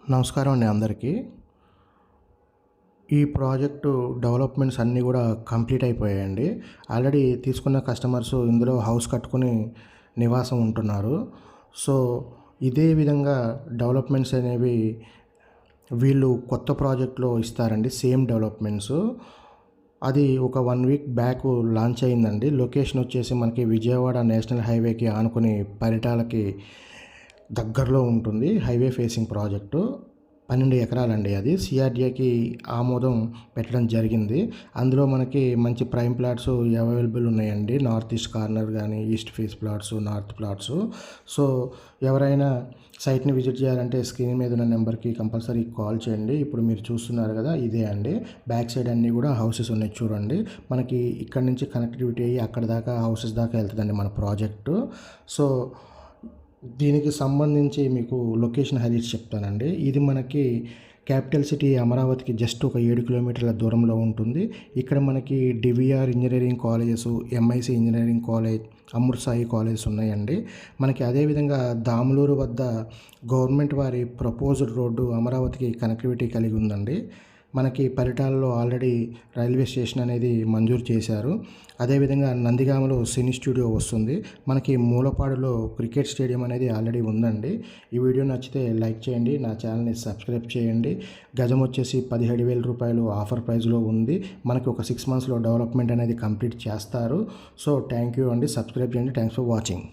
నమస్కారం అండి అందరికీ. ఈ ప్రాజెక్టు డెవలప్‌మెంట్స్ అన్నీ గూడా కంప్లీట్ అయిపోయాయండి. ఆల్రెడీ తీసుకున్న కస్టమర్స్ ఇందులో హౌస్ కట్టుకొని నివాసం ఉంటున్నారు. సో, ఇదే విధంగా డెవలప్‌మెంట్స్ అనేవి వీళ్ళు కొత్త ప్రాజెక్ట్‌లో ఇస్తారండి. సేమ్ డెవలప్‌మెంట్సు. అది ఒక 1 వీక్ బ్యాకు లాంచ్ అయిందండి. లొకేషన్ వచ్చేసి మనకి విజయవాడ నేషనల్ హైవేకి ఆనుకుని పరిటాలకి దగ్గరలో ఉంటుంది. Highway facing project. 12 ఎకరాలండి అది. సిఆర్‌డిఏకి ఆమోదం పెట్టడం జరిగింది. అందులో మనకి మంచి ప్రైమ్ ప్లాట్స్ అవైలబుల్ ఉన్నాయండి. నార్త్ ఈస్ట్ కార్నర్ గానీ, east face plots, north plots. So, ఎవరైనా సైట్‌ని విజిట్ చేయాలంటే స్క్రీన్ మీద ఉన్న నెంబర్‌కి కంపల్సరీ కాల్ చేయండి. ఇప్పుడు మీరు చూస్తున్నారు కదా! ఇదే అండి. బ్యాక్ సైడ్ అన్నీ కూడా హౌసెస్ ఉన్నాయి చూడండి. మనకి ఇక్కడి నుంచి కనెక్టివిటీ అయ్యి అక్కడి దాకా హౌసెస్ దాకా వెళ్తదండి మన ప్రాజెక్టు. సో, దీనికి సంబంధించి మీకు లొకేషన్ హైలైట్స్ చెప్తానండి. ఇది మనకి క్యాపిటల్ సిటీ అమరావతికి జస్ట్ ఒక 7 కిలోమీటర్ల దూరంలో ఉంటుంది. ఇక్కడ మనకి DVR engineering colleges, MIC engineering college, Amrit Sai colleges ఉన్నాయండి. మనకి అదేవిధంగా దాములూరు వద్ద గవర్నమెంట్ వారి ప్రపోజ్డ్ రోడ్డు అమరావతికి కనెక్టివిటీ కలిగి ఉందండి. మనకి పరిటాలలో ఆల్రెడీ రైల్వే స్టేషన్ అనేది మంజూరు చేశారు. అదేవిధంగా నందిగామలో సినీ స్టూడియో వస్తుంది. మనకి మూలపాడులో క్రికెట్ స్టేడియం అనేది ఆల్రెడీ ఉందండి. ఈ వీడియో నచ్చితే లైక్ చేయండి. నా ఛానల్‌ని సబ్స్క్రైబ్ చేయండి. గజం వచ్చేసి 17,000 రూపాయలు ఆఫర్ ప్రైస్‌లో ఉంది. మనకి ఒక 6 మంత్స్‌లో డెవలప్‌మెంట్ అనేది కంప్లీట్ చేస్తారు. సో, థ్యాంక్ యూ అండి. సబ్స్క్రైబ్ చేయండి. Thanks for watching.